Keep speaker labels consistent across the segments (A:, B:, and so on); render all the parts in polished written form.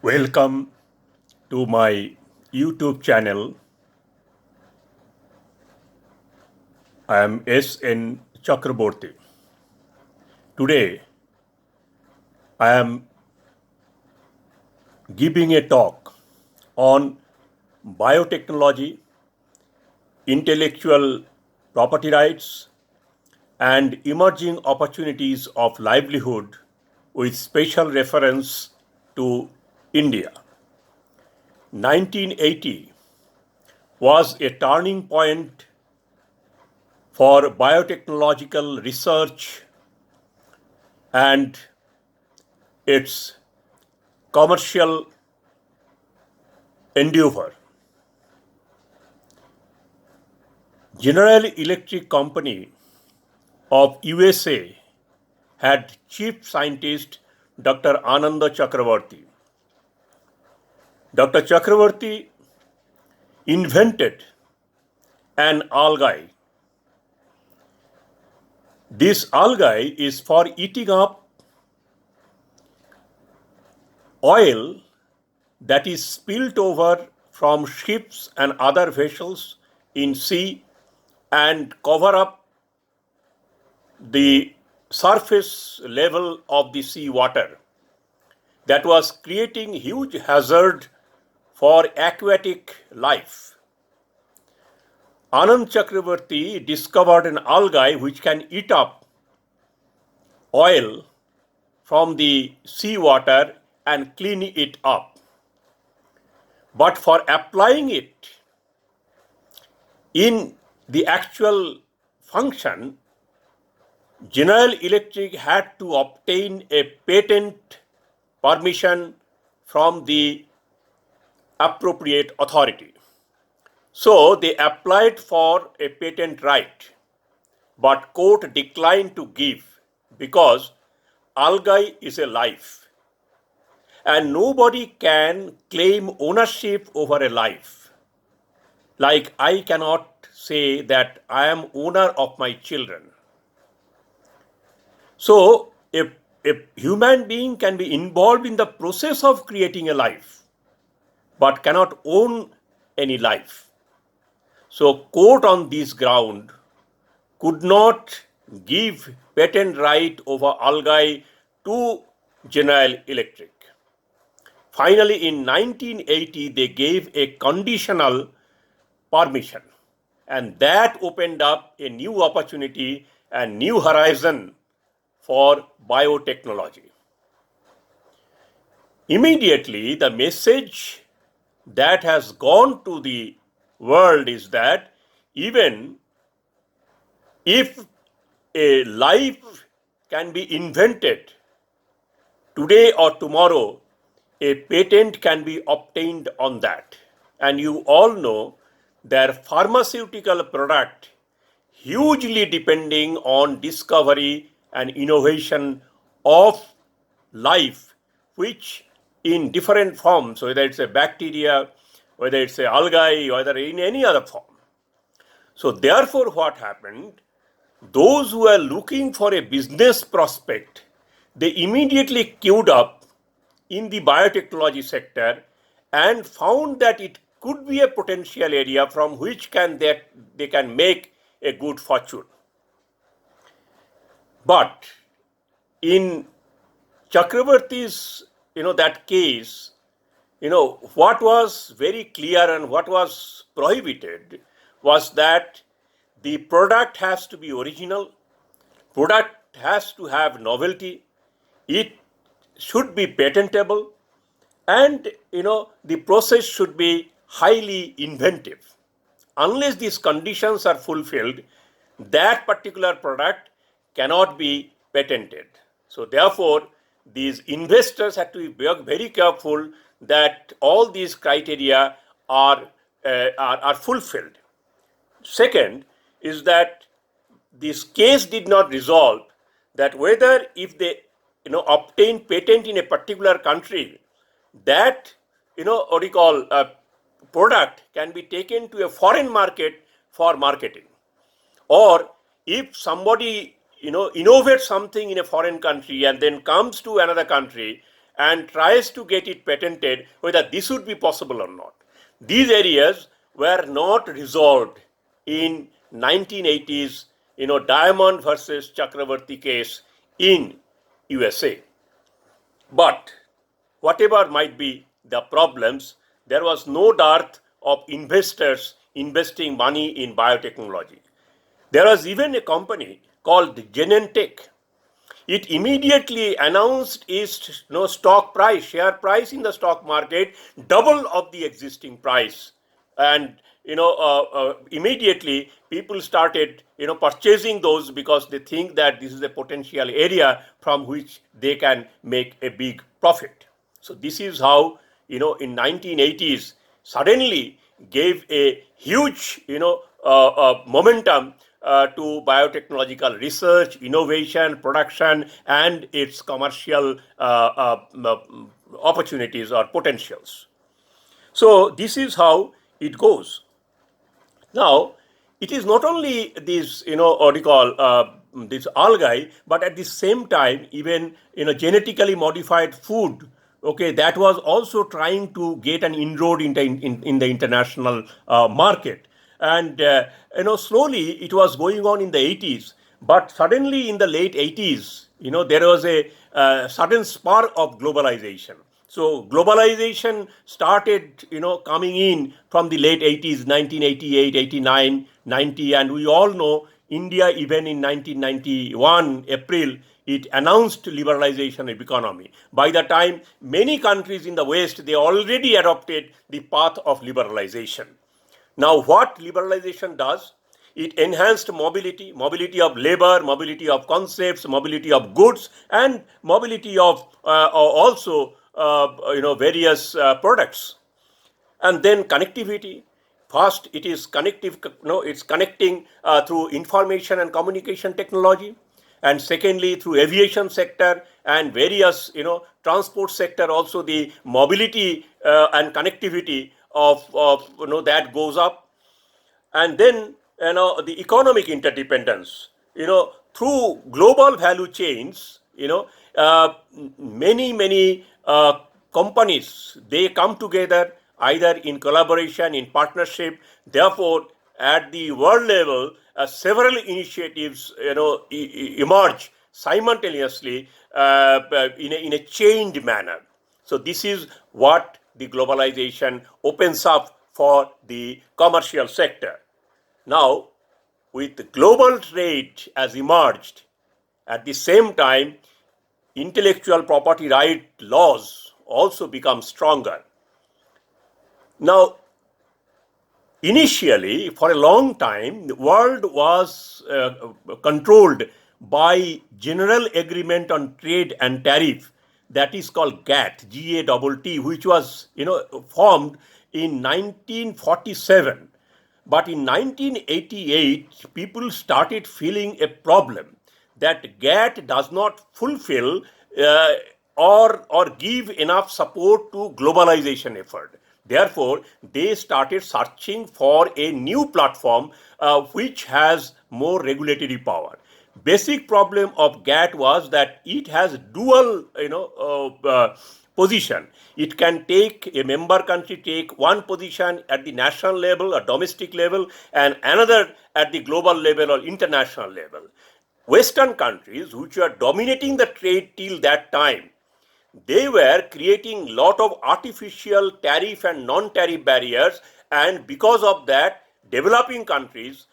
A: Welcome to my YouTube channel. I am N Chakraborty. Today, I am giving a talk on biotechnology, intellectual property rights, and emerging opportunities of livelihood with special reference to India. 1980 was a turning point for biotechnological research and its commercial endeavor. General Electric Company of USA had chief scientist Dr. Ananda Chakraborty. Dr. Chakraborty invented an algae. This algae is for eating up oil that is spilt over from ships and other vessels in sea and cover up the surface level of the sea water. That was creating huge hazard for aquatic life. Anand Chakraborty discovered an algae which can eat up oil from the sea water and clean it up. But for applying it in the actual function, General Electric had to obtain a patent permission from the appropriate authority. So they applied for a patent right, but court declined to give because algae is a life and nobody can claim ownership over a life. Like I cannot say that I am owner of my children. So a human being can be involved in the process of creating a life, but cannot own any life. So court on this ground could not give patent right over algae to General Electric. Finally, in 1980, they gave a conditional permission, and that opened up a new opportunity and new horizon for biotechnology. Immediately, the message that has gone to the world is that even if a life can be invented today or tomorrow, a patent can be obtained on that. And you all know their pharmaceutical product hugely depending on discovery and innovation of life, which in different forms, whether it's a bacteria, whether it's a algae, whether in any other form. So therefore what happened, those who are looking for a business prospect, they immediately queued up in the biotechnology sector and found that it could be a potential area from which they can make a good fortune. But in Chakraborty's, that case, what was very clear and what was prohibited was that the product has to be original, product has to have novelty, it should be patentable, and the process should be highly inventive. Unless these conditions are fulfilled, that particular product cannot be patented. So therefore, these investors have to be very careful that all these criteria are fulfilled. Second is that this case did not resolve that whether if they obtain patent in a particular country, that product can be taken to a foreign market for marketing, or if somebody innovates something in a foreign country and then comes to another country and tries to get it patented, whether this would be possible or not. These areas were not resolved in 1980s, Diamond versus Chakraborty case in USA. But whatever might be the problems, there was no dearth of investors investing money in biotechnology. There was even a company called Genentech. It immediately announced its stock price, share price in the stock market, double of the existing price. And immediately people started purchasing those because they think that this is a potential area from which they can make a big profit. So this is how in 1980s suddenly gave a huge momentum to biotechnological research, innovation, production, and its commercial opportunities or potentials. So this is how it goes. Now, it is not only this, what you call this algae, but at the same time, even genetically modified food. Okay, that was also trying to get an inroad in the international market, and slowly it was going on in the 80s. But suddenly in the late 80s, there was a sudden spark of globalization. So globalization started, coming in from the late 80s, 1988, 89, 90, and we all know India, even in 1991, April, it announced liberalization of economy. By the time many countries in the West, they already adopted the path of liberalization. Now, what liberalization does? It enhanced mobility of labor, mobility of concepts, mobility of goods, and mobility of also various products. And then connectivity. First, it is connective. It's connecting through information and communication technology, and secondly through aviation sector and various transport sector. Also, the mobility and connectivity of that goes up. And then the economic interdependence, through global value chains, many companies, they come together either in collaboration, in partnership. Therefore, at the world level, several initiatives emerge simultaneously in a chained manner. So this is what the globalization opens up for the commercial sector. Now, with global trade has emerged, at the same time, intellectual property right laws also become stronger. Now, initially, for a long time, the world was controlled by General Agreement on Trade and Tariff, that is called GATT, G-A-T-T, which was formed in 1947. But in 1988, people started feeling a problem that GATT does not fulfill or give enough support to globalization effort. Therefore, they started searching for a new platform which has more regulatory power. Basic problem of GATT was that it has dual, position. It can take a member country take one position at the national level or domestic level and another at the global level or international level. Western countries, which were dominating the trade till that time, they were creating lot of artificial tariff and non-tariff barriers, and because of that, developing countries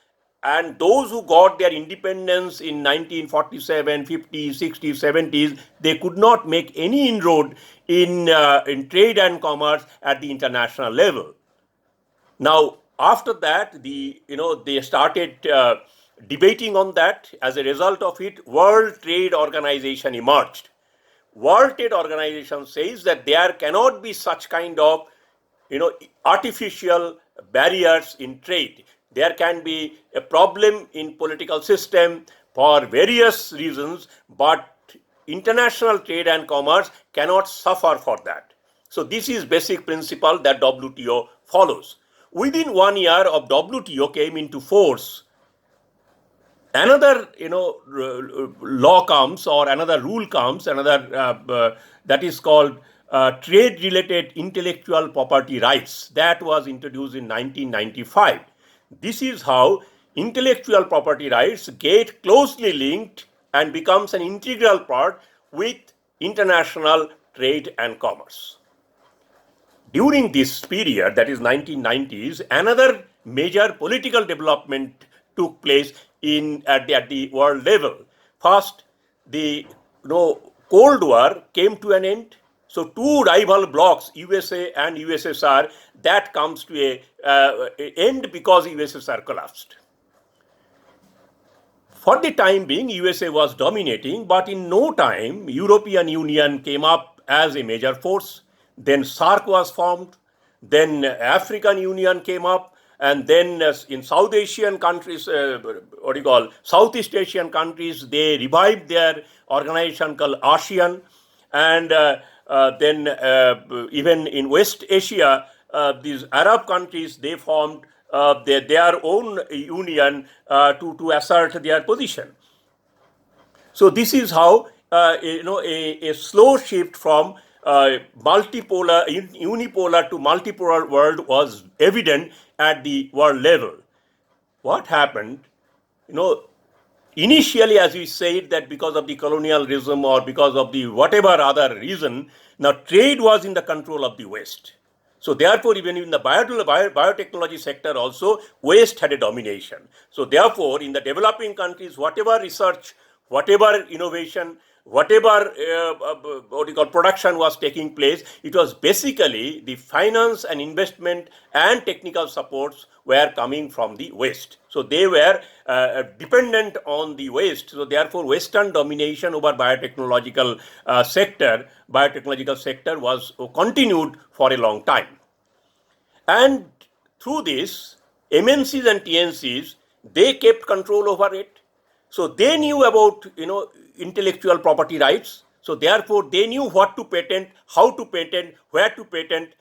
A: and those who got their independence in 1947, 50, 60, 70s, they could not make any inroad in trade and commerce at the international level. Now, after that, they started debating on that. As a result of it, World Trade Organization emerged. World Trade Organization says that there cannot be such kind of artificial barriers in trade. There can be a problem in political system for various reasons, but international trade and commerce cannot suffer for that. So this is basic principle that WTO follows. Within 1 year of WTO came into force, another law comes, or another rule comes, that is called trade related intellectual property rights, that was introduced in 1995. This is how intellectual property rights get closely linked and becomes an integral part with international trade and commerce. During this period, that is 1990s, another major political development took place at the world level. First, the Cold War came to an end. So two rival blocs, USA and USSR, that comes to a end because USSR collapsed. For the time being, USA was dominating, but in no time, European Union came up as a major force. Then SARC was formed. Then African Union came up, and then in South Asian countries, Southeast Asian countries, they revived their organization called ASEAN, and then even in West Asia, these Arab countries, they formed their own union to assert their position. So this is how a slow shift from unipolar to multipolar world was evident at the world level. What happened? Initially, as we said, that because of the colonialism or because of the whatever other reason, now trade was in the control of the West. So therefore, even in the biotechnology sector also, West had a domination. So therefore, in the developing countries, whatever research, whatever innovation, whatever production was taking place, it was basically the finance and investment and technical supports were coming from the West. So they were dependent on the West. So therefore, Western domination over biotechnological sector was continued for a long time. And through this, MNCs and TNCs, they kept control over it. So they knew about intellectual property rights. So therefore, they knew what to patent, how to patent, where to patent,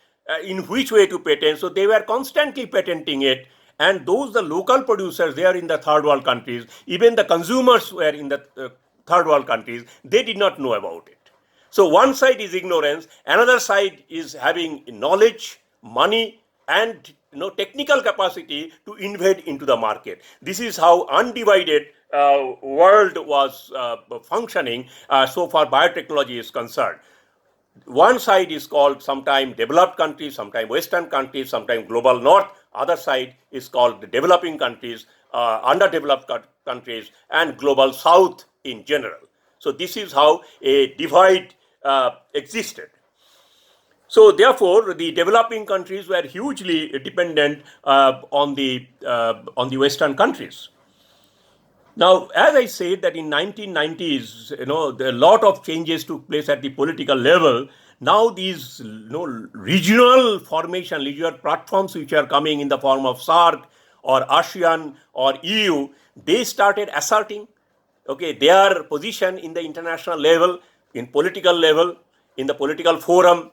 A: in which way to patent. So they were constantly patenting it. And those the local producers, they are in the third world countries, even the consumers were in the third world countries, they did not know about it. So one side is ignorance, another side is having knowledge, money, and technical capacity to invade into the market. This is how undivided world was functioning so far biotechnology is concerned. One side is called sometime developed countries, sometime Western countries, sometime global North. Other side is called the developing countries, underdeveloped countries, and global South in general. So this is how a divide existed. So therefore, the developing countries were hugely dependent on the Western countries. Now, as I said that in 1990s, a lot of changes took place at the political level. Now these regional formation, regional platforms which are coming in the form of SARC or ASEAN or EU, they started asserting their position in the international level, in political level, in the political forum,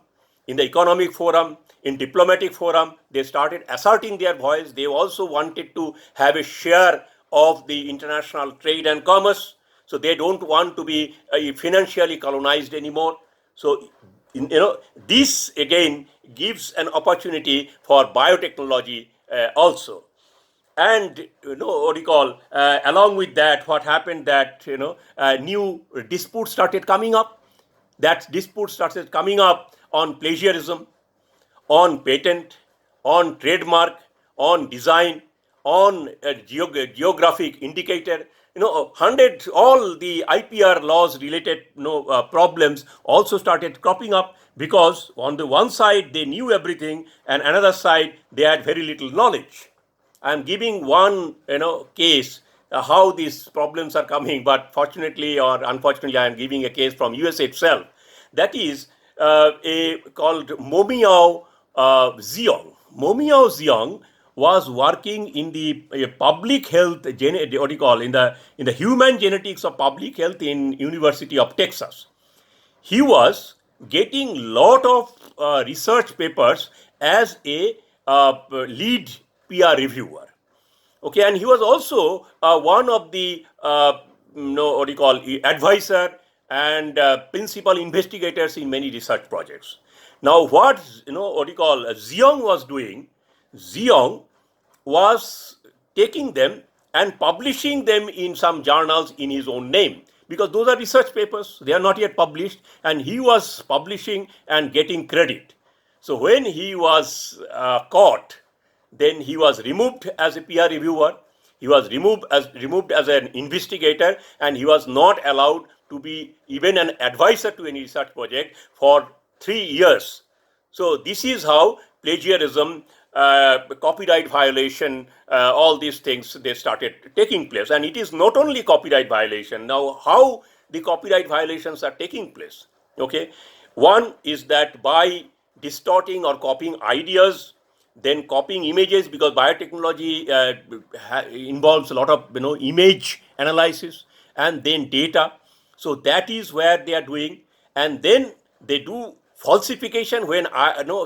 A: in the economic forum, in diplomatic forum. They started asserting their voice. They also wanted to have a share of the international trade and commerce. So they don't want to be financially colonized anymore. So this again gives an opportunity for biotechnology also. And along with that, what happened that new disputes started coming up. That dispute started coming up on plagiarism, on patent, on trademark, on design, on geographic indicator. All the IPR laws related problems also started cropping up, because on the one side they knew everything, and another side they had very little knowledge. I am giving one case how these problems are coming, but fortunately or unfortunately, I am giving a case from US itself. That is called Momiao Ziyong. Momiao Ziyong was working in the public health, in the human genetics of public health in University of Texas. He was getting lot of research papers as a lead PR reviewer. Okay, and he was also one of the advisor and principal investigators in many research projects. Now, what Zeong was doing, Zeong was taking them and publishing them in some journals in his own name, because those are research papers, they are not yet published, and he was publishing and getting credit. So when he was caught, then he was removed as a peer reviewer, he was removed as an investigator, and he was not allowed to be even an advisor to any research project for 3 years. So this is how plagiarism, copyright violation, all these things, they started taking place. And it is not only copyright violation. Now, how the copyright violations are taking place? Okay, one is that by distorting or copying ideas, then copying images, because biotechnology involves a lot of image analysis, and then data. So that is where they are doing, and then they do falsification when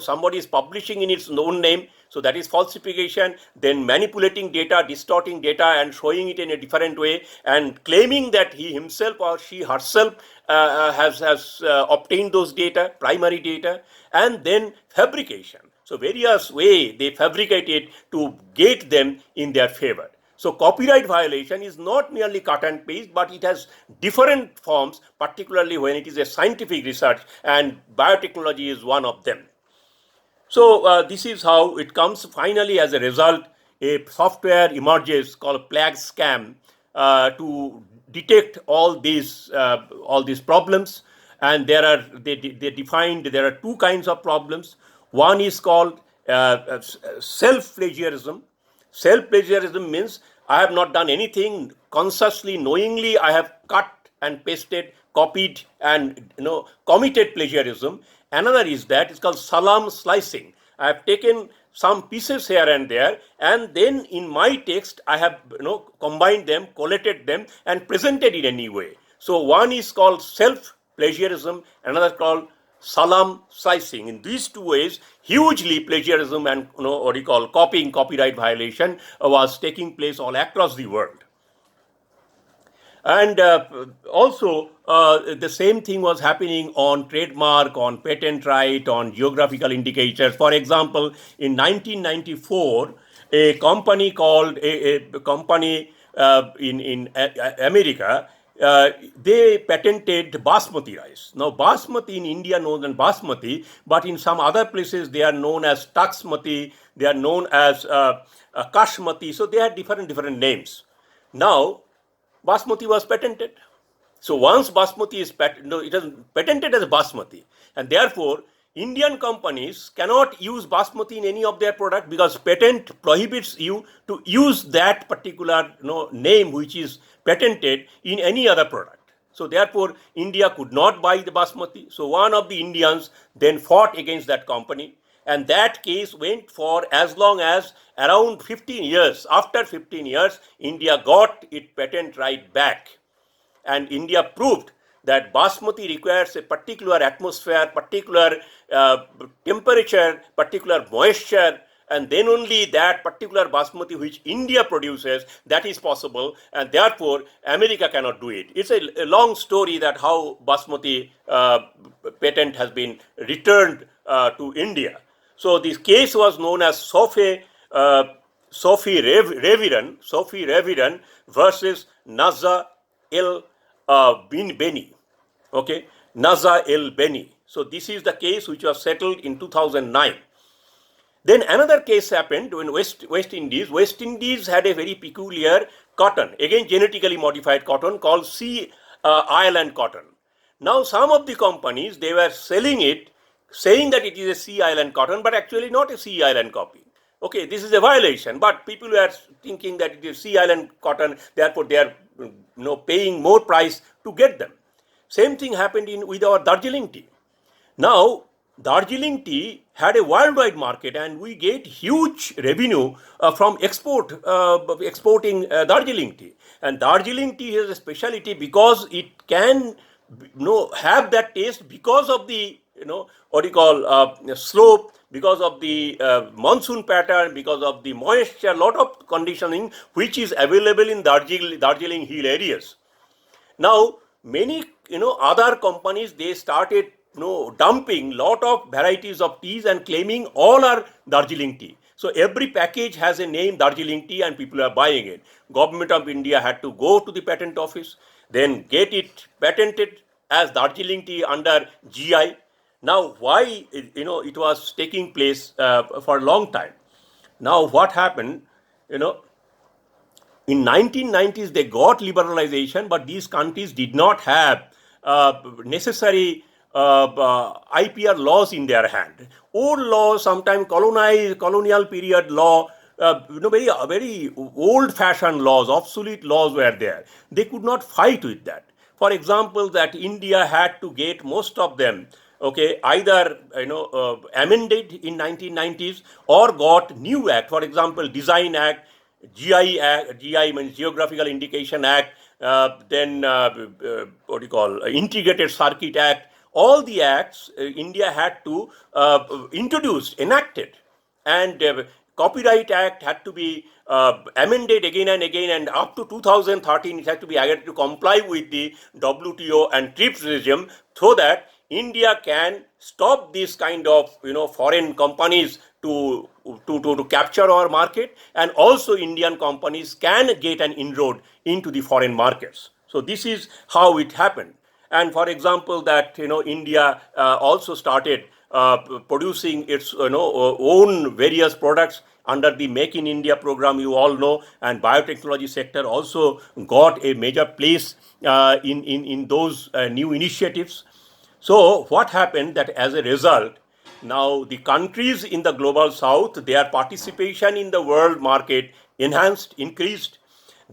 A: somebody is publishing in its own name. So that is falsification. Then manipulating data, distorting data, and showing it in a different way, and claiming that he himself or she herself has obtained those data, primary data, and then fabrication. So various way they fabricate it to get them in their favor. So copyright violation is not merely cut and paste, but it has different forms, particularly when it is a scientific research, and biotechnology is one of them. So this is how it comes. Finally, as a result, a software emerges called Plague Scam to detect all these problems. And they defined there are two kinds of problems. One is called self-plagiarism. Self-plagiarism means I have not done anything consciously, knowingly. I have cut and pasted, copied, and committed plagiarism. Another is that it's called salam slicing. I have taken some pieces here and there, and then in my text I have combined them, collated them, and presented in any way. So one is called self plagiarism, another called salam slicing. In these two ways, hugely plagiarism and copying, copyright violation was taking place all across the world. And also, the same thing was happening on trademark, on patent right, on geographical indicators. For example, in 1994, a company called a company in America, they patented basmati rice. Now, basmati in India known as basmati, but in some other places they are known as taxmati, they are known as kashmati. So they had different names. Now, basmati was patented. So once basmati is it is patented as basmati, and therefore Indian companies cannot use basmati in any of their product, because patent prohibits you to use that particular name which is patented in any other product. So therefore India could not buy the basmati. So one of the Indians then fought against that company, and that case went for as long as around 15 years. After 15 years, India got its patent right back, and India proved that basmati requires a particular atmosphere, particular temperature, particular moisture, and then only that particular basmati which India produces, that is possible, and therefore America cannot do it. It's a long story that how basmati patent has been returned to India. So this case was known as Sophie Reviran versus Naza El Beni. Okay, Naza El Beni. So this is the case which was settled in 2009. Then another case happened when West Indies. West Indies had a very peculiar cotton, again genetically modified cotton called Sea Island cotton. Now some of the companies, they were selling it, saying that it is a Sea Island cotton, but actually not a Sea Island copy. Okay, this is a violation, but people were thinking that it is Sea Island cotton, therefore they are paying more price to get them. Same thing happened with our Darjeeling tea. Now, Darjeeling tea had a worldwide market, and we get huge revenue from exporting Darjeeling tea. And Darjeeling tea is a specialty because it can have that taste because of the what you call slope, because of the monsoon pattern, because of the moisture, lot of conditioning which is available in Darjeeling hill areas. Now, many other companies, they started dumping lot of varieties of teas and claiming all are Darjeeling tea. So every package has a name Darjeeling tea and people are buying it. Government of India had to go to the patent office, then get it patented as Darjeeling tea under GI. Now, why it was taking place for a long time? Now, what happened? You know, in 1990s they got liberalization, but these countries did not have necessary IPR laws in their hand. Old laws, sometimes colonial period law, very old-fashioned laws, obsolete laws were there. They could not fight with that. For example, that India had to get most of them, okay, either amended in 1990s or got new act. For example, Design Act, GI Act, GI means Geographical Indication Act, then what do you call Integrated Circuit Act. All the acts India had to introduce, enacted, and Copyright Act had to be amended again and again, and up to 2013 it had to be added to comply with the WTO and TRIPS regime, so that India can stop this kind of foreign companies to capture our market, and also Indian companies can get an inroad into the foreign markets. So this is how it happened. And for example, that India also started producing its own various products under the Make in India program, you all know, and biotechnology sector also got a major place in those new initiatives. So what happened, that as a result, now the countries in the global south, their participation in the world market enhanced, increased.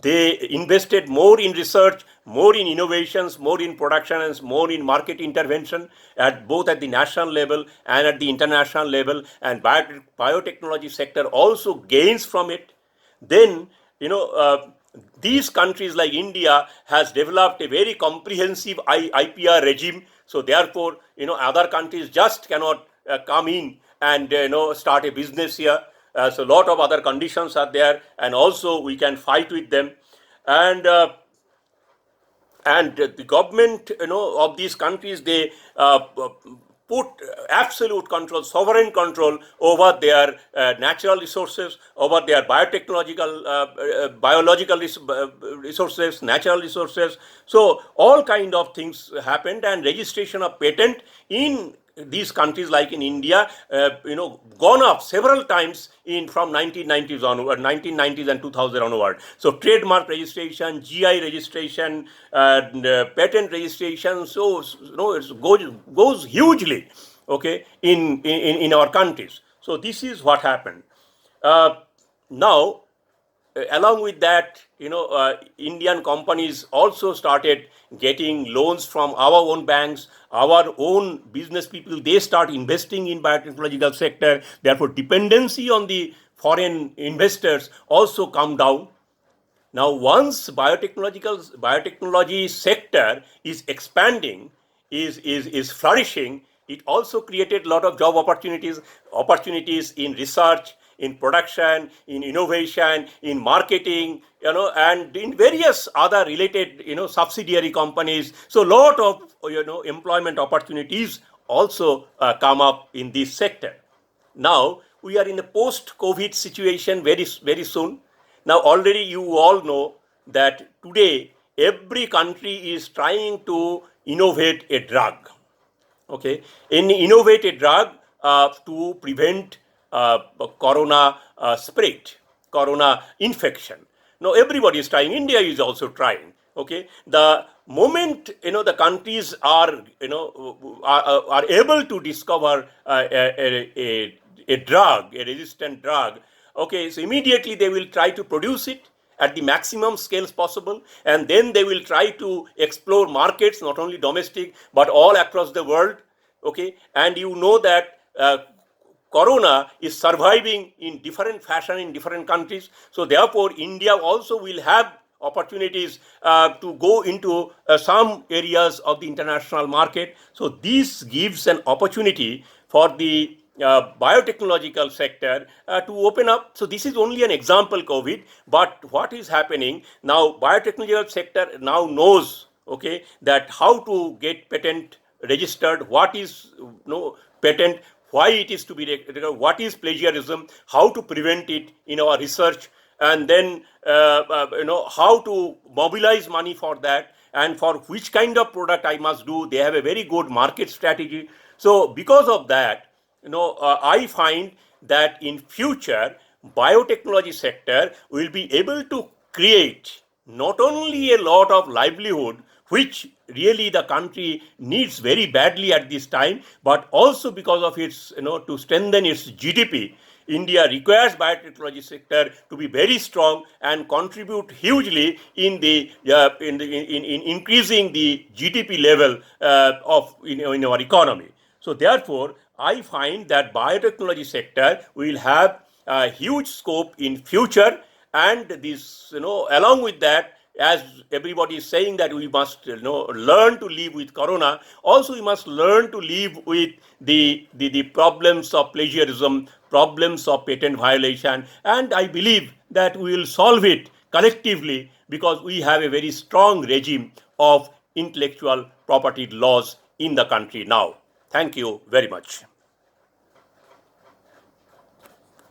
A: They invested more in research, more in innovations, more in production, and more in market intervention at both at the national level and at the international level. And biotechnology sector also gains from it. Then these countries like India has developed a very comprehensive IPR regime. So therefore, other countries just cannot come in and start a business here. So a lot of other conditions are there, and also we can fight with them. And the government of these countries, they put absolute control, sovereign control over their natural resources, over their biological resources, natural resources. So all kind of things happened, and registration of patent in these countries like in India, gone up several times from 1990s onward, 1990s and 2000 onward. So trademark registration, GI registration, patent registration, so it goes hugely, okay, in our countries. So this is what happened. Now, along with that, Indian companies also started getting loans from our own banks, our own business people. They start investing in biotechnological sector. Therefore, dependency on the foreign investors also come down. Now, once biotechnology sector is expanding, is flourishing, it also created a lot of job opportunities in research, in production, in innovation, in marketing, and in various other related, subsidiary companies. So, lot of, employment opportunities also come up in this sector. Now, we are in a post-COVID situation very soon. Now, already you all know that today every country is trying to innovate a drug. Okay, innovate a drug to prevent corona spread, corona infection. Now, everybody is trying. India is also trying. Okay, the moment the countries are are able to discover a drug, a resistant drug, okay, so immediately they will try to produce it at the maximum scales possible, and then they will try to explore markets, not only domestic but all across the world. Okay, and you know that corona is surviving in different fashion in different countries. So therefore, India also will have opportunities to go into some areas of the international market. So this gives an opportunity for the biotechnological sector to open up. So this is only an example, COVID, but what is happening now, biotechnological sector now knows, okay, that how to get patent registered, what is patent, why it is to be what is plagiarism, how to prevent it in our research, and then how to mobilize money for that, and for which kind of product I must do. They have a very good market strategy. So because of that, I find that in future biotechnology sector will be able to create not only a lot of livelihood, which really the country needs very badly at this time, but also because of its, to strengthen its GDP. India requires biotechnology sector to be very strong and contribute hugely in in increasing the GDP level of in our economy. So therefore, I find that biotechnology sector will have a huge scope in future, and this, along with that, as everybody is saying that we must, learn to live with corona. Also, we must learn to live with the problems of plagiarism, problems of patent violation, and I believe that we will solve it collectively because we have a very strong regime of intellectual property laws in the country now. Thank you very much.